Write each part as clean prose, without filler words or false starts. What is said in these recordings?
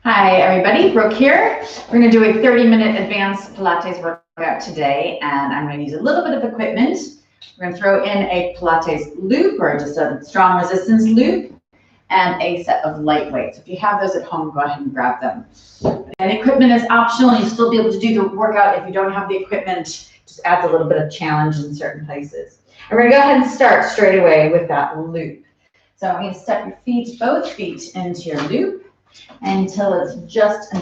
Hi everybody, Brooke here. We're going to do a 30-minute advanced Pilates workout today, and I'm going to use a little bit of equipment. We're going to throw in a Pilates loop, or just a strong resistance loop, and a set of light weights. If you have those at home, go ahead and grab them. And equipment is optional. You'll still be able to do the workout if you don't have the equipment. It just adds a little bit of challenge in certain places. And we're going to go ahead and start straight away with that loop. So I'm going to step your feet, both feet, into your loop until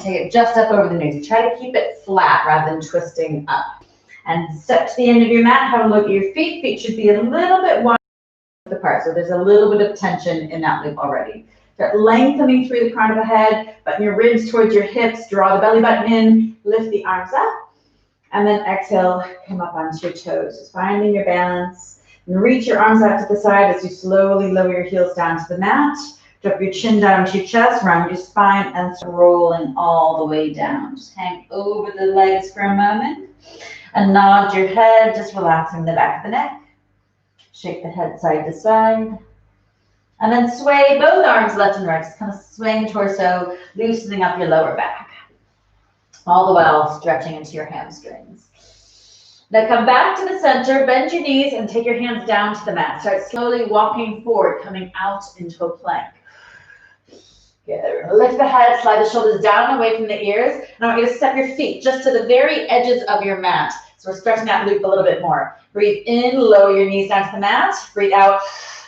take it just up over the knees. Try to keep it flat rather than twisting up. And step to the end of your mat. Have a look at your feet. Feet should be a little bit wide apart, so there's a little bit of tension in that loop already. Start lengthening through the crown of the head, button your ribs towards your hips, draw the belly button in, lift the arms up, and then exhale, come up onto your toes. Just finding your balance. And reach your arms out to the side as you slowly lower your heels down to the mat. Drop your chin down to your chest, round your spine, and start rolling all the way down. Just hang over the legs for a moment and nod your head, just relaxing the back of the neck. Shake the head side to side. And then sway both arms left and right. Just kind of swing torso, loosening up your lower back. All the while stretching into your hamstrings. Now come back to the center, bend your knees, and take your hands down to the mat. Start slowly walking forward, coming out into a plank. Good. Lift the head, slide the shoulders down away from the ears. And I want you to step your feet just to the very edges of your mat. So we're stretching that loop a little bit more. Breathe in, lower your knees down to the mat. Breathe out,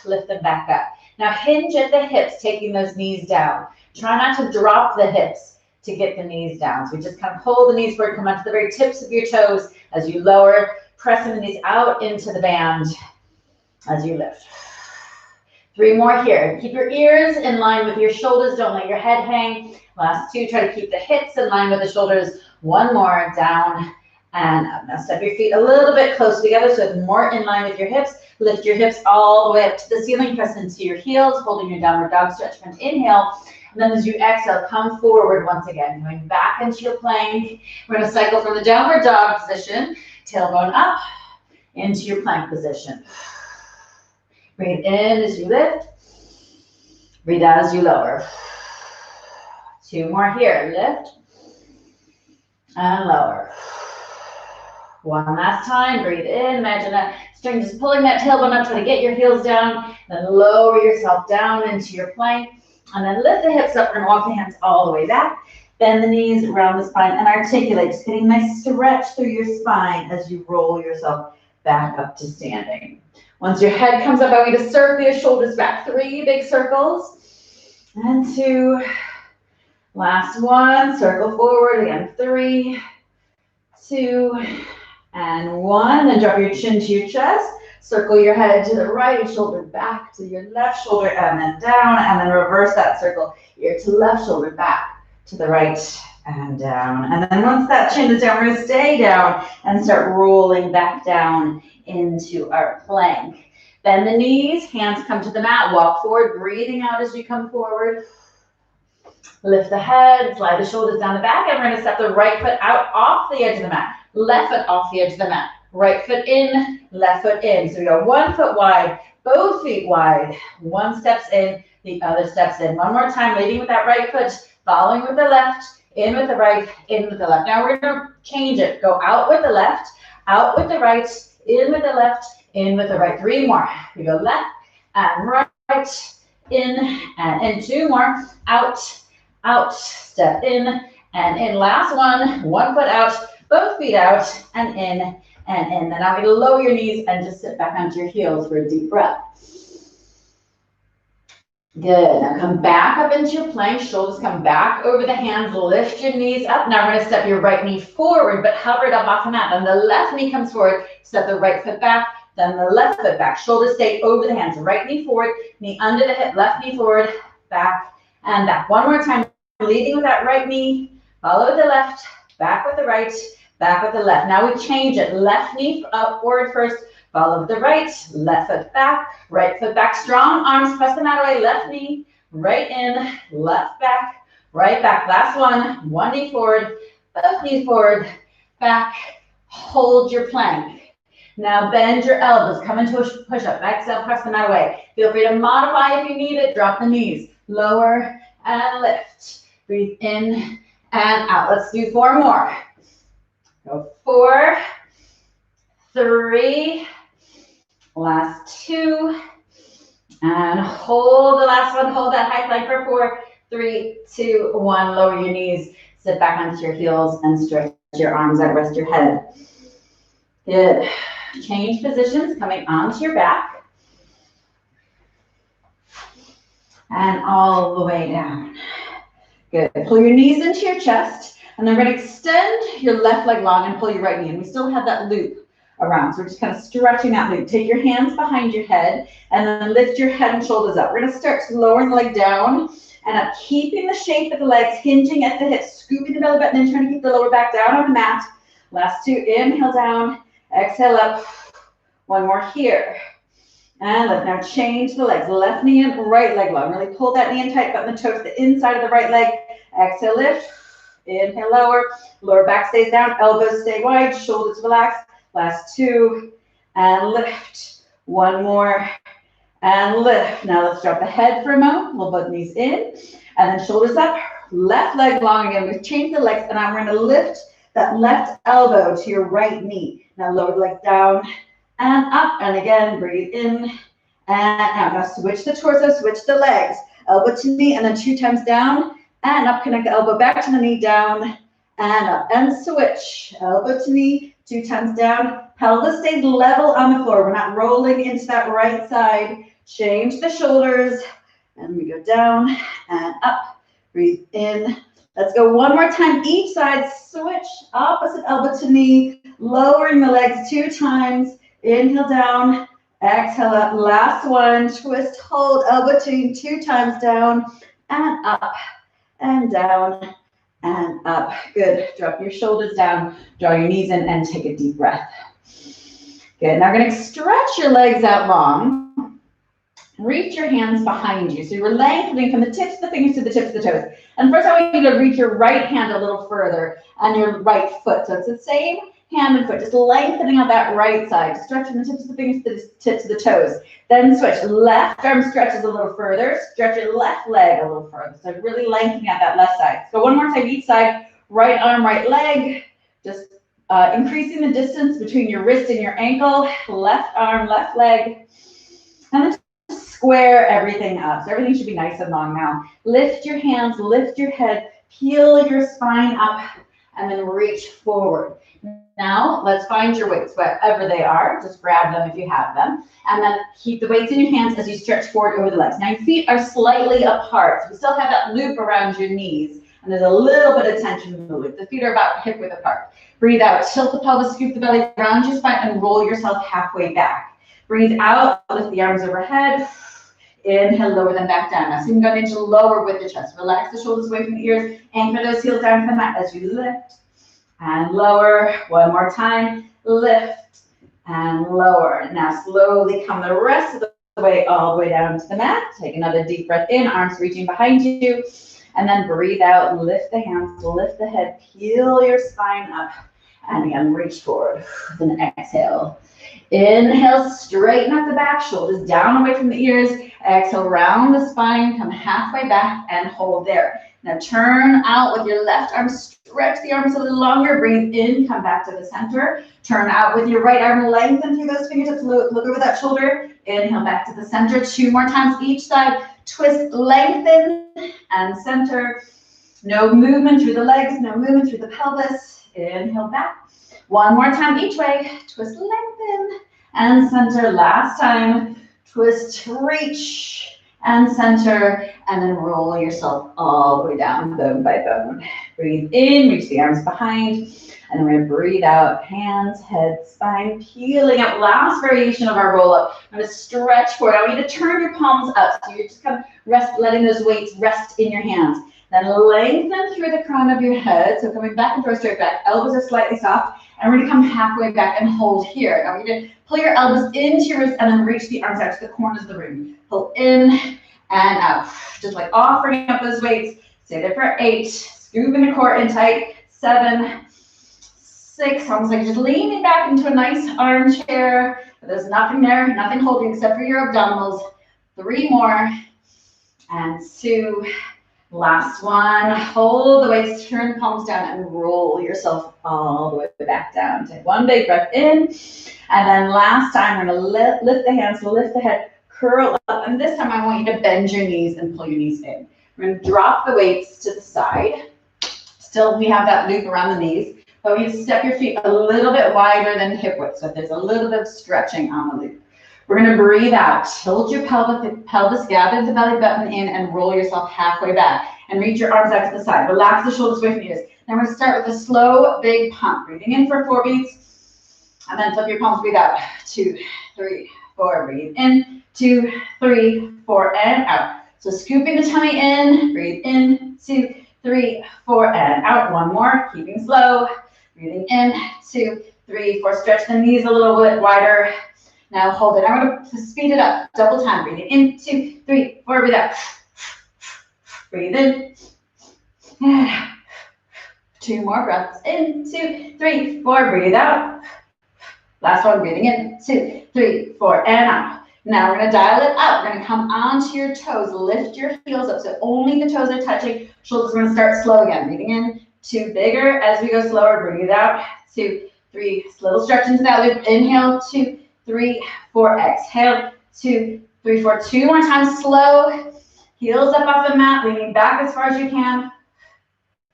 lift them back up. Now hinge at the hips, taking those knees down. Try not to drop the hips to get the knees down. So we just kind of pull the knees forward, come onto the very tips of your toes as you lower, pressing the knees out into the band as you lift. 3 more here. Keep your ears in line with your shoulders. Don't let your head hang. Last 2, try to keep the hips in line with the shoulders. 1 more, down and up. Now step your feet a little bit close together so it's more in line with your hips. Lift your hips all the way up to the ceiling. Press into your heels, holding your downward dog stretch. Inhale. And then as you exhale, come forward once again. Going back into your plank. We're going to cycle from the downward dog position, tailbone up, into your plank position. Breathe in as you lift. Breathe out as you lower. 2 more here. Lift and lower. 1 last time. Breathe in. Imagine a string just pulling that tailbone up. Try to get your heels down. Then lower yourself down into your plank. And then lift the hips up. We're going to walk the hands all the way back. Bend the knees around the spine and articulate. Just getting a nice stretch through your spine as you roll yourself back up to standing. Once your head comes up, I want you to circle your shoulders back. 3 big circles. And 2. Last 1. Circle forward again. 3, 2, and 1. Then drop your chin to your chest. Circle your head to the right, shoulder back to your left shoulder, and then down. And then reverse that circle. Ear to left, shoulder back to the right, and down. And then once that chin is down, we're going to stay down and start rolling back down into our plank. Bend the knees, hands come to the mat, walk forward, breathing out as you come forward. Lift the head, slide the shoulders down the back, and we're going to step the right foot out off the edge of the mat. Left foot off the edge of the mat. Right foot in, left foot in. So we go 1 foot wide, both feet wide. 1 steps in, the other steps in. 1 more time, leading with that right foot, following with the left, in with the right, in with the left. Now we're going to change it. Go out with the left, out with the right, in with the left, in with the right. 3 more. We go left and right, in and in. 2 more. Out, out, step in and in. Last 1. 1 foot out, both feet out, and in and in. Then I'm going to lower your knees and just sit back onto your heels for a deep breath. Good. Now come back up into your plank. Shoulders come back over the hands. Lift your knees up. Now we're going to step your right knee forward, but hover it up off the mat. Then the left knee comes forward. Step the right foot back. Then the left foot back. Shoulders stay over the hands. Right knee forward. Knee under the hip. Left knee forward. Back and back. 1 more time. Leading with that right knee. Follow with the left. Back with the right. Back with the left. Now we change it. Left knee up forward first. Follow with the right. Left foot back. Right foot back. Strong arms. Press the mat away. Left knee. Right in. Left back. Right back. Last 1. 1 knee forward. Both knees forward. Back. Hold your plank. Now bend your elbows. Come into a push-up. Exhale. Press the mat away. Feel free to modify if you need it. Drop the knees. Lower and lift. Breathe in and out. Let's do 4 more. Go 4, 3, last 2, and hold the last one. Hold that high plank for 4, 3, 2, 1. Lower your knees, sit back onto your heels, and stretch your arms out, rest your head. Good. Change positions, coming onto your back. And all the way down. Good. Pull your knees into your chest, and then we're going to extend your left leg long and pull your right knee. And we still have that loop around, so we're just kind of stretching that loop. Take your hands behind your head, and then lift your head and shoulders up. We're going to start lowering the leg down, and up, keeping the shape of the legs, hinging at the hips, scooping the belly button, and trying to keep the lower back down on the mat. Last 2, inhale down, exhale up. 1 more here. And let's now change the legs. Left knee and right leg long. Really pull that knee in tight, button the toe to the inside of the right leg. Exhale, lift. Inhale, lower. Lower back stays down. Elbows stay wide. Shoulders relax. Last 2. And lift. 1 more. And lift. Now let's drop the head for a moment. We'll both knees in. And then shoulders up. Left leg long again. We've changed the legs. And now we're going to lift that left elbow to your right knee. Now lower the leg down. And up, and again, breathe in, and out. Now switch the torso, switch the legs. Elbow to knee, and then 2 times down, and up. Connect the elbow back to the knee, down, and up. And switch. Elbow to knee, 2 times down. Pelvis stays level on the floor. We're not rolling into that right side. Change the shoulders, and we go down and up. Breathe in. Let's go 1 more time, each side. Switch, opposite elbow to knee, lowering the legs 2 times. Inhale down, exhale up. Last 1, twist, hold, elbow to 2 times down, and up, and down, and up. Good. Drop your shoulders down, draw your knees in, and take a deep breath. Good. Now we're going to stretch your legs out long. Reach your hands behind you. So you're lengthening from the tips of the fingers to the tips of the toes. And first I want you to reach your right hand a little further on your right foot. So it's the same hand and foot, just lengthening on that right side, stretching the tips of the fingers to the tips of the toes. Then switch. Left arm stretches a little further. Stretch your left leg a little further. So really lengthening at that left side. So 1 more time each side. Right arm, right leg. Just increasing the distance between your wrist and your ankle. Left arm, left leg. And then square everything up. So everything should be nice and long now. Lift your hands, lift your head, peel your spine up, and then reach forward. Now, let's find your weights wherever they are. Just grab them if you have them. And then keep the weights in your hands as you stretch forward over the legs. Now, your feet are slightly apart. So we still have that loop around your knees. And there's a little bit of tension in the loop. The feet are about hip width apart. Breathe out. Tilt the pelvis, scoop the belly around your spine, and roll yourself halfway back. Breathe out. Lift the arms overhead. Inhale, lower them back down. Now, so you can go into lower with the chest. Relax the shoulders away from the ears. Anchor those heels down to the mat as you lift. And lower. 1 more time. Lift and lower. Now slowly come the rest of the way all the way down to the mat. Take another deep breath in, arms reaching behind you. And then breathe out. Lift the hands, lift the head, peel your spine up. And again, reach forward with an exhale. Inhale, straighten up the back, shoulders down away from the ears. Exhale, round the spine, come halfway back and hold there. Now turn out with your left arm, stretch the arms a little longer, breathe in, come back to the center. Turn out with your right arm, lengthen through those fingertips, look over that shoulder. Inhale back to the center, 2 more times each side. Twist, lengthen, and center. No movement through the legs, no movement through the pelvis. Inhale back. 1 more time each way. Twist, lengthen, and center. Last time. Twist, reach, and center, and then roll yourself all the way down, bone by bone. Breathe in, reach the arms behind, and we're going to breathe out, hands, head, spine, peeling up. Last variation of our roll up. I'm going to stretch forward. I want you to turn your palms up, so you're just kind of letting those weights rest in your hands. Then lengthen through the crown of your head, so coming back into our straight back. Elbows are slightly soft, and we're going to come halfway back and hold here. Now we're going to pull your elbows into your wrists and then reach the arms out to the corners of the room. Pull in and out. Just like offering up those weights. Stay there for 8. Scooping the core in tight. 7, 6. Almost like just leaning back into a nice armchair. There's nothing there, nothing holding except for your abdominals. 3 more. And 2. Last one. Hold the weights, turn the palms down, and roll yourself all the way back down. Take one big breath in. And then last time, we're gonna lift the hands, lift the head, curl up. And this time, I want you to bend your knees and pull your knees in. We're gonna drop the weights to the side. Still, we have that loop around the knees. But you step your feet a little bit wider than hip width, so there's a little bit of stretching on the loop. We're going to breathe out. Tilt your pelvis, gather the belly button in, and roll yourself halfway back. And reach your arms out to the side. Relax the shoulders away from your ears. Then we're going to start with a slow, big pump. Breathing in for 4 beats. And then flip your palms, breathe out. 2, 3, 4. Breathe in. 2, 3, 4, and out. So scooping the tummy in. Breathe in. 2, 3, 4, and out. One more. Keeping slow. Breathing in. 2, 3, 4. Stretch the knees a little bit wider. Now hold it. I'm going to speed it up. Double time. Breathing in. 2, 3, 4. Breathe out. Breathe in. 2 more breaths. In. 2, 3, 4. Breathe out. Last one. Breathing in. 2, 3, 4. And out. Now we're going to dial it up. We're going to come onto your toes. Lift your heels up so only the toes are touching. Shoulders are going to start slow again. Breathing in. 2, bigger. As we go slower, breathe out. 2, 3. Little stretch into that loop. Inhale. 2, 3, 4. Exhale. 2, 3, 4. 2 more times. Slow. Heels up off the mat. Leaning back as far as you can.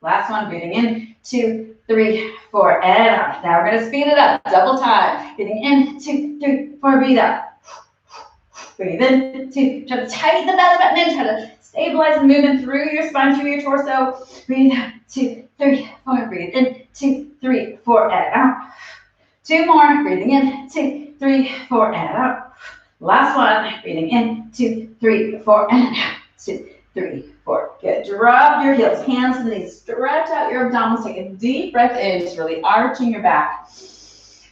Last one. Breathing in. 2, 3, 4. And out. Now we're going to speed it up. Double time. Breathing in. 2, 3, 4. Breathe out. Breathe in. 2. Try to tighten the belly button in. Try to stabilize the movement through your spine, through your torso. Breathe out. 2, 3, 4. Breathe in. 2, 3, 4. And out. 2 more. Breathing in. 2, 3, 4. And out. Last one. Breathing in. 2, 3, 4. And out. 2, 3, 4. Good. Drop your heels, hands and knees. Stretch out your abdominals. Take a deep breath in, just really arching your back.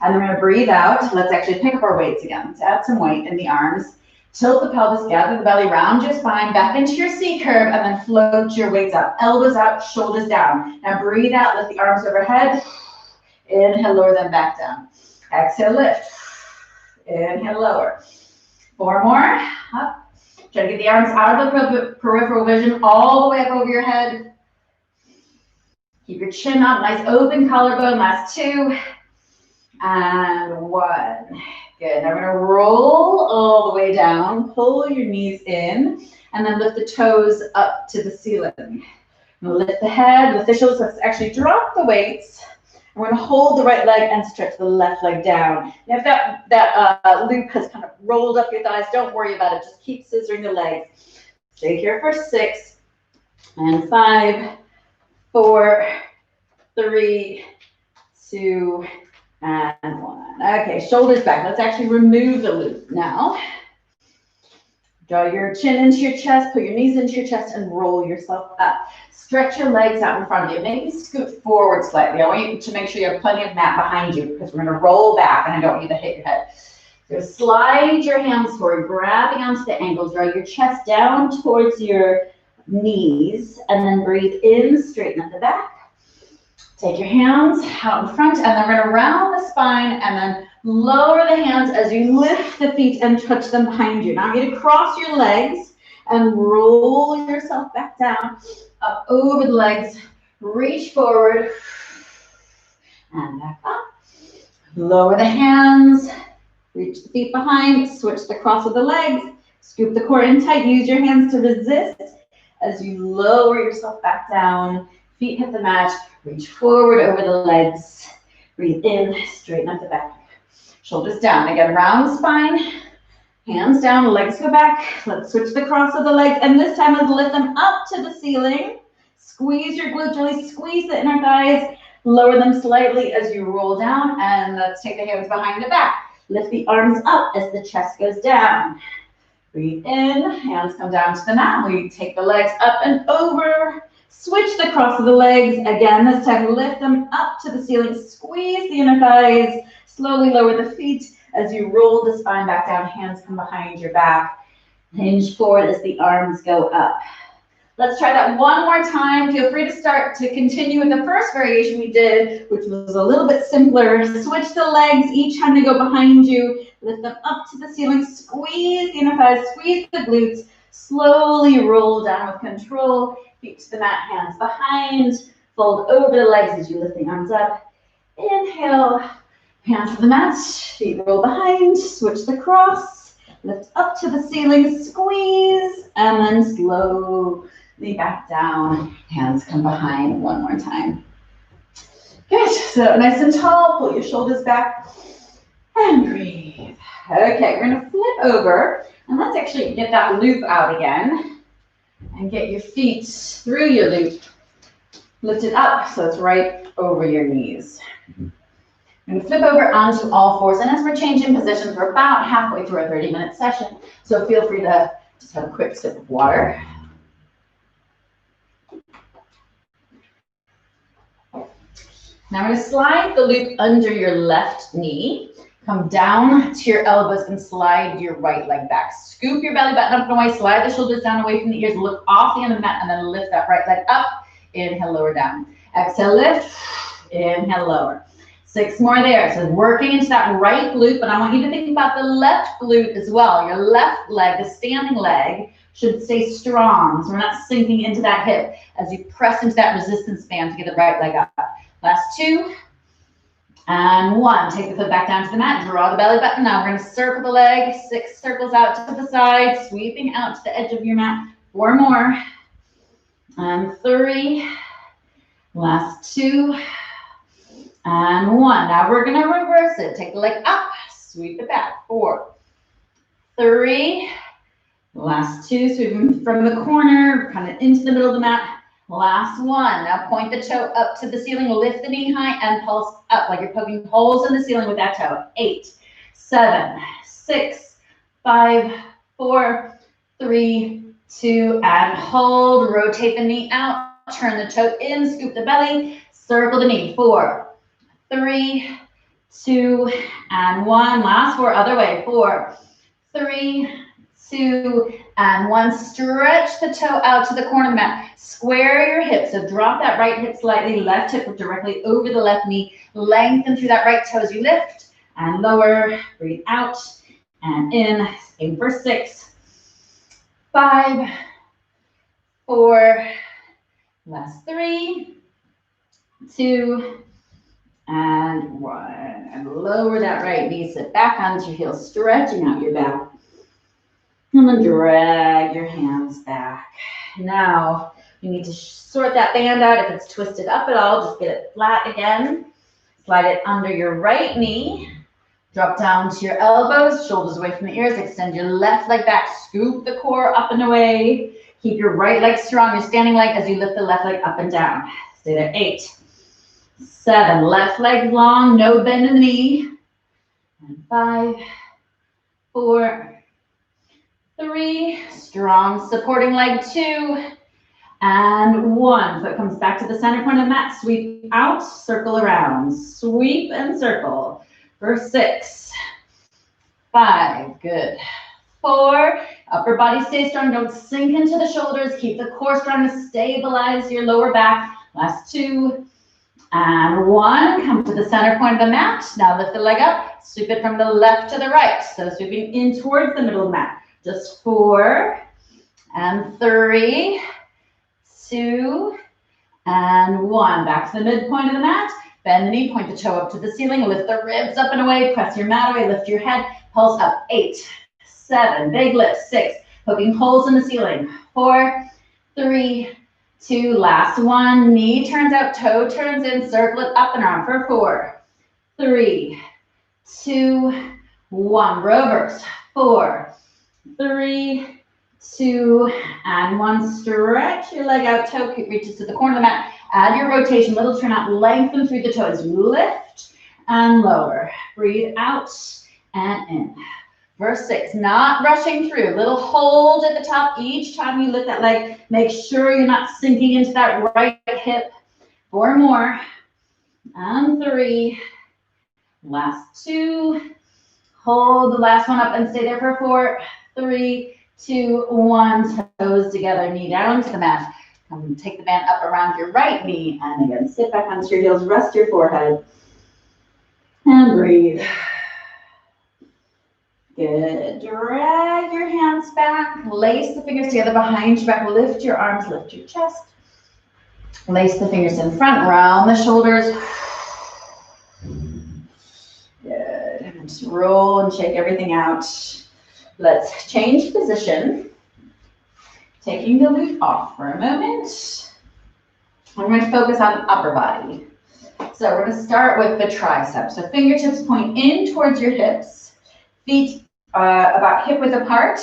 And then we're going to breathe out. Let's actually pick up our weights again. Let's add some weight in the arms. Tilt the pelvis, gather the belly, round your spine, back into your C curve, and then float your weights up. Elbows out, shoulders down. Now breathe out, lift the arms overhead. Inhale, lower them back down. Exhale, lift. Inhale, lower. 4 more. Up. Try to get the arms out of the peripheral vision, all the way up over your head. Keep your chin up, nice open collarbone. Last 2. And 1. Good. Now we're going to roll all the way down, pull your knees in, and then lift the toes up to the ceiling. Lift the head, lift the shoulders. Let's actually drop the weights. We're going to hold the right leg and stretch the left leg down. And if that loop has kind of rolled up your thighs, don't worry about it. Just keep scissoring the legs. Stay here for 6 and 5, 4, 3, 2, and 1. Okay, shoulders back. Let's actually remove the loop now. Draw your chin into your chest, put your knees into your chest, and roll yourself up. Stretch your legs out in front of you. Maybe scoot forward slightly. I want you to make sure you have plenty of mat behind you because we're going to roll back, and I don't want you to hit your head. So slide your hands forward, grabbing onto the ankles. Draw your chest down towards your knees, and then breathe in, straighten up the back. Take your hands out in front, and then we're going to round the spine, and then lower the hands as you lift the feet and touch them behind you. Now I'm going to cross your legs and roll yourself back down, up over the legs. Reach forward and back up. Lower the hands, reach the feet behind, switch the cross of the legs, scoop the core in tight. Use your hands to resist as you lower yourself back down. Feet hit the mat. Reach forward over the legs. Breathe in, straighten up the back. Shoulders down. Again, round spine. Hands down, legs go back. Let's switch the cross of the legs. And this time, let's lift them up to the ceiling. Squeeze your glutes, really squeeze the inner thighs. Lower them slightly as you roll down. And let's take the hands behind the back. Lift the arms up as the chest goes down. Breathe in, hands come down to the mat. We take the legs up and over. Switch the cross of the legs. Again, this time lift them up to the ceiling. Squeeze the inner thighs. Slowly lower the feet as you roll the spine back down. Hands come behind your back. Hinge forward as the arms go up. Let's try that one more time. Feel free to continue with the first variation we did, which was a little bit simpler. Switch the legs each time they go behind you. Lift them up to the ceiling. Squeeze the inner thighs. Squeeze the glutes. Slowly roll down with control. Feet to the mat, hands behind. Fold over the legs as you lift the arms up. Inhale, hands to the mat, feet roll behind, switch the cross, lift up to the ceiling, squeeze, and then slowly back down. Hands come behind one more time. Good, so nice and tall, pull your shoulders back, and breathe. Okay, we're gonna flip over, and let's actually get that loop out again, and get your feet through your loop. Lift it up so it's right over your knees. We're going to flip over onto all fours, and as we're changing positions, we're about halfway through a 30-minute session, so feel free to just have a quick sip of water. Now we're going to slide the loop under your left knee, come down to your elbows and slide your right leg back. Scoop your belly button up and away, slide the shoulders down away from the ears, look off the end of the mat, and then lift that right leg up. Inhale, lower down. Exhale, lift. Inhale, lower. 6 more there. So working into that right glute, but I want you to think about the left glute as well. Your left leg, the standing leg, should stay strong. So we're not sinking into that hip as you press into that resistance band to get the right leg up. Last 2. And 1. Take the foot back down to the mat. Draw the belly button. Now we're going to circle the leg. 6 circles out to the side, sweeping out to the edge of your mat. 4 more. And 3. Last 2. And 1. Now we're going to reverse it. Take the leg up, sweep it back. 4, 3. Last 2, sweeping from the corner, kind of into the middle of the mat. Last 1. Now point the toe up to the ceiling, lift the knee high, and pulse up like you're poking holes in the ceiling with that toe. 8, 7, 6, 5, 4, 3, 2, and hold. Rotate the knee out. Turn the toe in, scoop the belly, circle the knee. 4, 3, 2, and 1. Last 4, other way. 4, 3, 2, and 1. Stretch the toe out to the corner of the mat. Square your hips. So drop that right hip slightly, left hip directly over the left knee. Lengthen through that right toe as you lift and lower. Breathe out and in. Aim for 6, 5, 4, last 3, 2, and 1. And lower that right knee, sit back onto your heels, stretching out your back. And then drag your hands back. Now, you need to sort that band out. If it's twisted up at all, just get it flat again. Slide it under your right knee. Drop down to your elbows, shoulders away from the ears. Extend your left leg back. Scoop the core up and away. Keep your right leg strong, your standing leg, as you lift the left leg up and down. Stay there. 8, 7, left leg long, no bend in the knee. And 5, 4, 3, strong supporting leg. 2, and 1. Foot comes back to the center point of the mat. Sweep out, circle around. Sweep and circle. For 6, 5, good. 4, upper body stays strong. Don't sink into the shoulders. Keep the core strong to stabilize your lower back. Last 2, and 1. Come to the center point of the mat. Now lift the leg up. Sweep it from the left to the right. So sweeping in towards the middle of the mat. Just 4, and 3, 2, and 1. Back to the midpoint of the mat. Bend the knee, point the toe up to the ceiling. Lift the ribs up and away. Press your mat away. Lift your head. Pulse up. 8, 7, big lift. 6, poking holes in the ceiling. 4, 3, 2, last 1. Knee turns out, toe turns in. Circle it up and around for 4, 3, 2, 1. Reverse. 4, 3, 2, and 1. Stretch your leg out. Toe reaches to the corner of the mat. Add your rotation. Little turn out. Lengthen through the toes. Lift and lower. Breathe out and in. Verse 6, not rushing through. Little hold at the top each time you lift that leg. Make sure you're not sinking into that right hip. 4 more. And 3. Last 2. Hold the last one up and stay there for 4, 3, 2, 1. Toes together, knee down to the mat. Come take the band up around your right knee. And again, sit back onto your heels. Rest your forehead. And breathe. Good. Drag your hands back. Lace the fingers together behind your back. Lift your arms, lift your chest. Lace the fingers in front, round the shoulders. Good. And just roll and shake everything out. Let's change position. Taking the loop off for a moment. I'm going to focus on upper body. So we're going to start with the triceps. So fingertips point in towards your hips. Feet about hip width apart.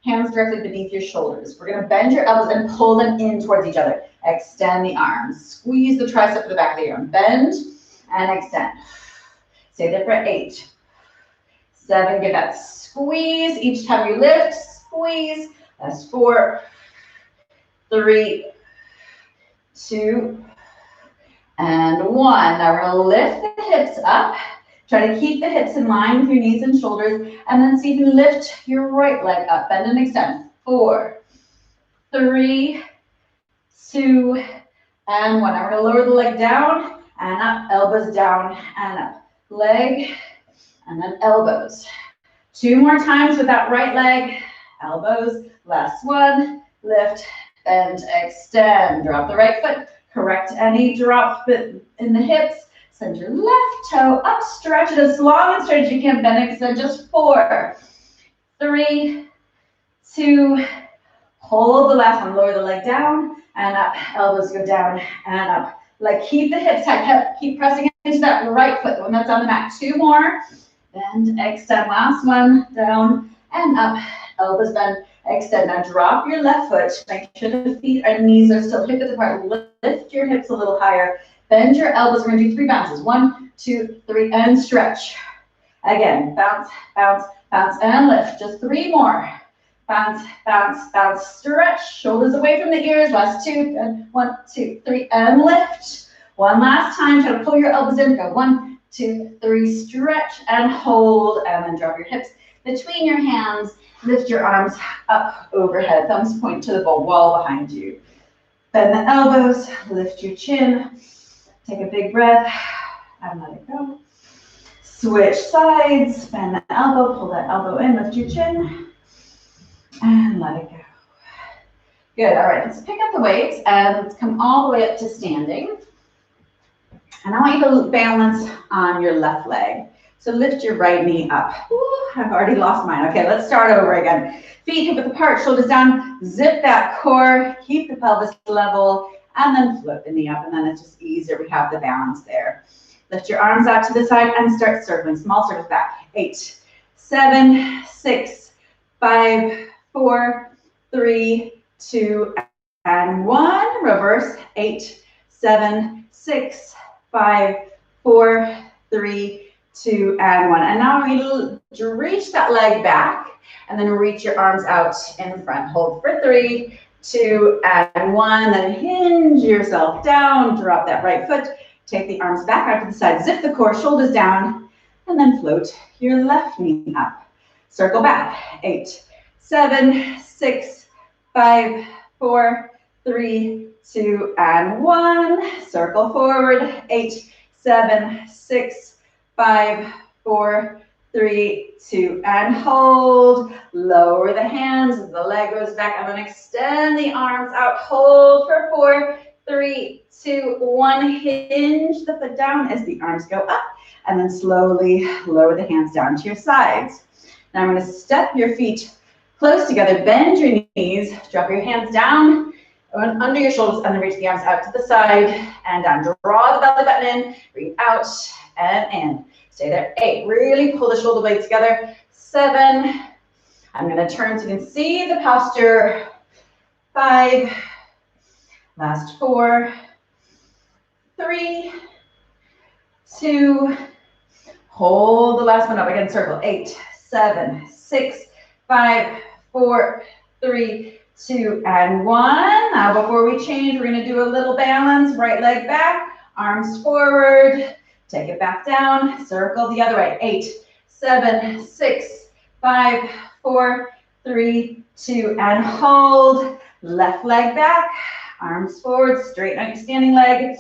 Hands directly beneath your shoulders. We're going to bend your elbows and pull them in towards each other. Extend the arms. Squeeze the tricep to the back of the arm. Bend and extend. Stay there for 8, 7. Give that squeeze. Each time you lift, squeeze. That's 4, 3, 2, and 1. Now we're going to lift the hips up. Try to keep the hips in line with your knees and shoulders, and then see if you can lift your right leg up. Bend and extend. 4, 3, 2, and 1. Now we're going to lower the leg down and up, elbows down and up. Leg and then elbows. 2 more times with that right leg. Elbows. Last one. Lift, bend, extend. Drop the right foot. Correct any drop in the hips. Send your left toe up. Stretch it as long and straight as you can. Bend, extend. Just 4, 3, 2. Hold the last one. Lower the leg down and up. Elbows go down and up. Like keep the hips tight. Keep pressing into that right foot, the one that's on the mat. 2 more. Bend, extend. Last one. Down and up. Elbows bend, extend. Now drop your left foot. Make sure the feet and knees are still hip width apart. Lift your hips a little higher. Bend your elbows. We're going to do 3 bounces. 1, 2, 3, and stretch. Again, bounce, bounce, bounce, and lift. Just 3 more. Bounce, bounce, bounce, stretch. Shoulders away from the ears. Last 2, and 1, 2, 3, and lift. One last time. Try to pull your elbows in. Go 1, 2, 3, stretch and hold, and then drop your hips between your hands. Lift your arms up overhead. Thumbs point to the wall behind you. Bend the elbows. Lift your chin. Take a big breath and let it go. Switch sides. Bend the elbow. Pull that elbow in. Lift your chin. And let it go. Good. All right. Let's pick up the weights and let's come all the way up to standing. And I want you to balance on your left leg. So lift your right knee up. Ooh, I've already lost mine. Okay, let's start over again. Feet hip width apart, shoulders down. Zip that core. Keep the pelvis level. And then flip the knee up. And then it's just easier. We have the balance there. Lift your arms out to the side and start circling. Small circles back. 8, 7, 6, 5, 4, 3, 2, and 1. Reverse. 8, 7, 6, 5, 4, 3, 2, and 1. And now we're going to reach that leg back and then reach your arms out in front. Hold for 3, 2, and 1. Then hinge yourself down. Drop that right foot. Take the arms back out to the side. Zip the core, shoulders down, and then float your left knee up. Circle back. 8, 7, 6, 5, 4, 3, 2, and 1. Circle forward. 8, 7, 6, 5, 4, 3, 2, and hold. Lower the hands as the leg goes back, and then extend the arms out. Hold for 4, 3, 2, 1. Hinge the foot down as the arms go up, and then slowly lower the hands down to your sides. Now I'm going to step your feet close together. Bend your knees. Drop your hands down under your shoulders, and then reach the arms out to the side and down. Draw the belly button in. Breathe out and in. Stay there. 8. Really pull the shoulder blades together. 7. I'm going to turn so you can see the posture. 5. Last 4. 3. 2. Hold the last one up. Again, circle. 8, 7, 6, 5, 4, 3, 2, and 1. Now before we change, we're going to do a little balance. Right leg back, arms forward. Take it back down. Circle the other way. 8, 7, 6, 5, 4, 3, 2, and hold. Left leg back, arms forward, straighten out your standing leg,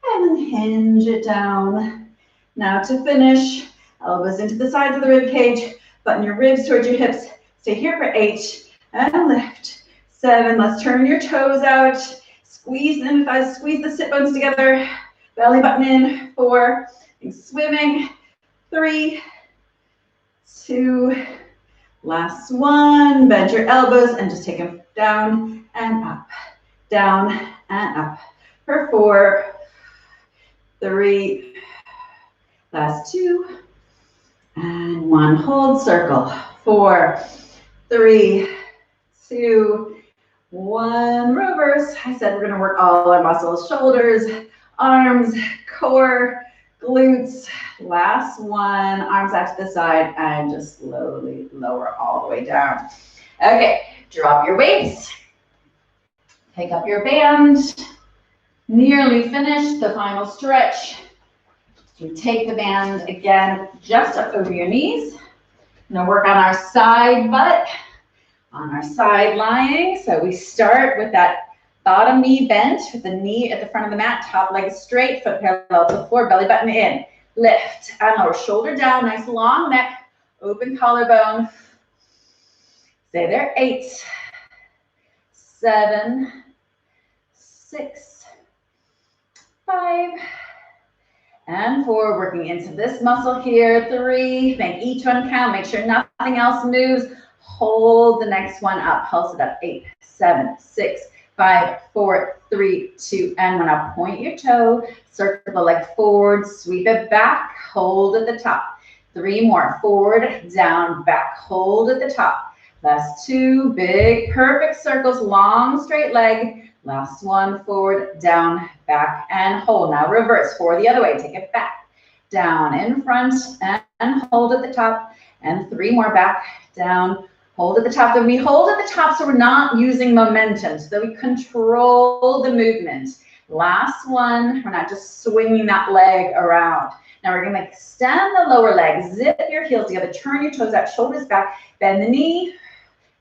and then hinge it down. Now to finish, elbows into the sides of the rib cage, Button your ribs towards your hips. Stay here for 8 and lift. 7, let's turn your toes out. Squeeze the inner thighs, squeeze the sit bones together. Belly button in. 4, swimming. 3, 2, last one. Bend your elbows and just take them down and up, down and up. For 4, 3, last 2, and 1. Hold circle. 4, 3, 2, 1. Reverse. I said we're going to work all our muscles, shoulders, arms, core, glutes. Last one. Arms out to the side and just slowly lower all the way down. Okay, drop your weights. Pick up your band. Nearly finished. The final stretch. So take the band again just up over your knees. We're going to work on our side butt, on our side lying. So we start with that bottom knee bent with the knee at the front of the mat, top leg straight, foot parallel to the floor, belly button in. Lift and lower, shoulder down, nice long neck, open collarbone. Stay there. 8, 7, 6, 5, and 4. Working into this muscle here. 3, make each one count. Make sure nothing else moves. Hold the next one up. Pulse it up. 8, 7, 6, 5, 4, 3, 2, and 1. Now point your toe, circle the leg forward, sweep it back, hold at the top. 3 more. Forward, down, back, hold at the top. Last 2, big, perfect circles, long, straight leg. Last one, forward, down, back, and hold. Now reverse, 4 the other way. Take it back, down, in front, and hold at the top. And 3 more back, down, hold at the top. Then we hold at the top so we're not using momentum, so that we control the movement. Last one, we're not just swinging that leg around. Now we're going to extend the lower leg, zip your heels together, turn your toes out, shoulders back, bend the knee,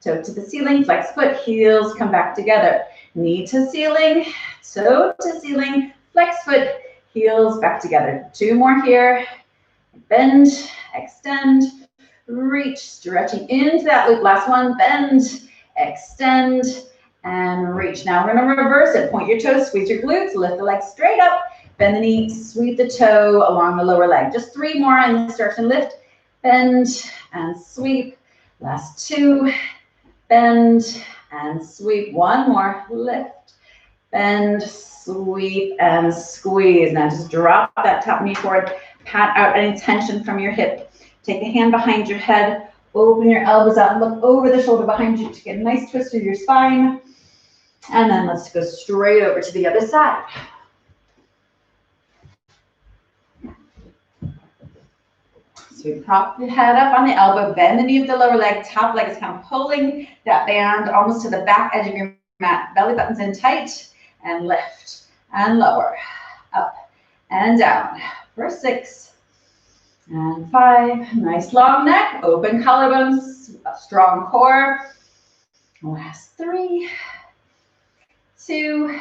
toe to the ceiling, flex foot, heels come back together. Knee to ceiling, toe to ceiling, flex foot, heels back together. 2 more here. Bend, extend, reach, stretching into that loop. Last one, bend, extend, and reach. Now we're going to reverse it. Point your toes, squeeze your glutes, lift the leg straight up, bend the knee, sweep the toe along the lower leg. Just 3 more in this direction. Lift, bend, and sweep. Last 2, bend, and sweep. 1 more. Lift, bend, sweep, and squeeze. Now just drop that top knee forward. Pat out any tension from your hip. Take a hand behind your head. Open your elbows out and look over the shoulder behind you to get a nice twist through your spine. And then let's go straight over to the other side. So we prop the head up on the elbow, bend the knee of the lower leg, top leg is kind of pulling that band almost to the back edge of your mat. Belly button's in tight, and lift and lower, up and down. For 6 and 5. Nice long neck, open collarbones, a strong core. Last 3, 2,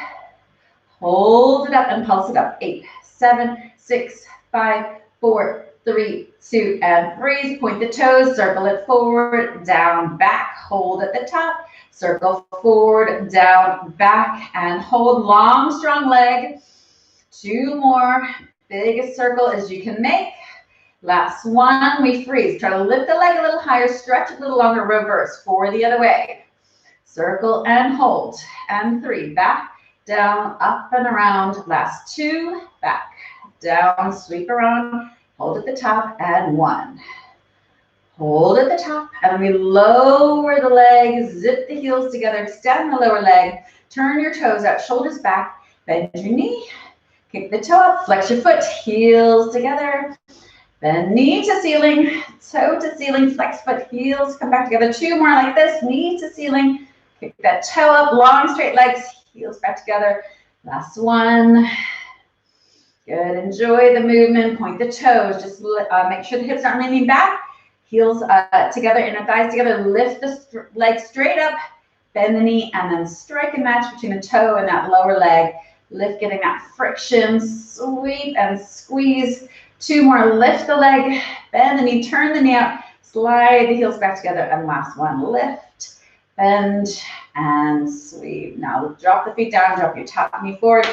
hold it up and pulse it up. 8, 7, 6, 5, 4, 3, 2, and freeze. Point the toes, circle it forward, down, back, hold at the top, circle forward, down, back, and hold. Long, strong leg. 2 more. Biggest circle as you can make. Last one, we freeze. Try to lift the leg a little higher, stretch a little longer, reverse. 4 the other way. Circle and hold. And 3, back, down, up and around. Last 2, back, down, sweep around, hold at the top, and 1. Hold at the top, and we lower the leg, zip the heels together, extend the lower leg, turn your toes out, shoulders back, bend your knee, kick the toe up, flex your foot, heels together, bend knee to ceiling, toe to ceiling, flex foot, heels come back together. 2 more like this, knee to ceiling, kick that toe up, long straight legs, heels back together. Last one. Good, enjoy the movement, point the toes, just make sure the hips aren't leaning back, heels together, inner thighs together, lift the leg straight up, bend the knee, and then strike a match between the toe and that lower leg. Lift, getting that friction, sweep and squeeze. 2 more, lift the leg, bend the knee, turn the knee out, Slide the heels back together, and last one, lift, bend, and sweep. Now drop the feet down, drop your top knee forward,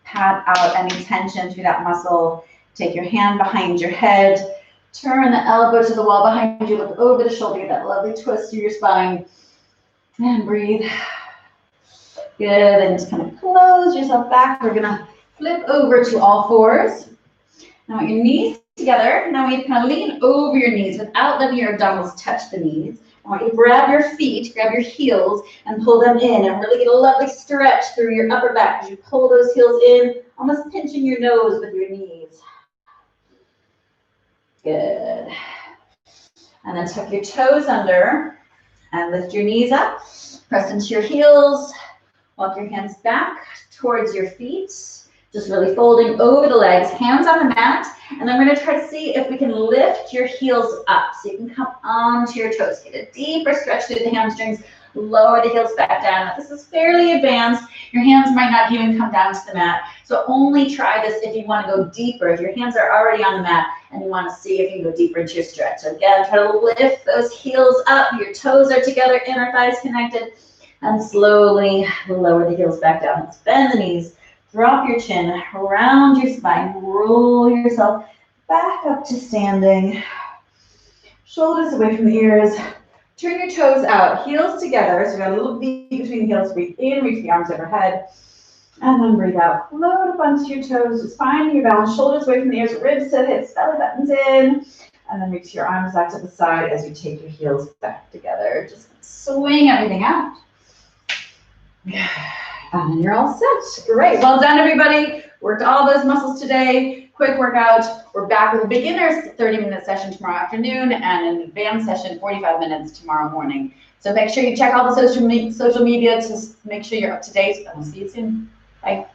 pat out any tension through that muscle. Take your hand behind your head, turn the elbow to the wall behind you, look over the shoulder, get that lovely twist through your spine, and breathe. Good, and just kind of close yourself back. We're gonna flip over to all fours. Now your knees together. Now you kind of lean over your knees without letting your abdominals touch the knees. I want you to grab your feet, grab your heels, and pull them in, and really get a lovely stretch through your upper back as you pull those heels in, almost pinching your nose with your knees. Good. And then tuck your toes under and lift your knees up. Press into your heels. Walk your hands back towards your feet. Just really folding over the legs, hands on the mat. And then we're going to try to see if we can lift your heels up so you can come onto your toes. Get a deeper stretch through the hamstrings. Lower the heels back down. This is fairly advanced. Your hands might not even come down to the mat. So only try this if you want to go deeper. If your hands are already on the mat and you want to see if you can go deeper into your stretch. So again, try to lift those heels up. Your toes are together, inner thighs connected. And slowly lower the heels back down. Let's bend the knees. Drop your chin, round your spine, roll yourself back up to standing. Shoulders away from the ears. Turn your toes out, heels together. So we got a little V between the heels. Breathe in, reach the arms overhead. And then breathe out. Float up onto your toes. Just finding your balance. Shoulders away from the ears, ribs to the hips, belly buttons in. And then reach your arms out to the side as you take your heels back together. Just swing everything out. And then you're all set. Great. Well done, everybody. Worked all those muscles today. Quick workout. We're back with a beginner's 30-minute session tomorrow afternoon and an advanced session 45 minutes tomorrow morning. So make sure you check all the social media to make sure you're up to date, and we'll see you soon. Bye.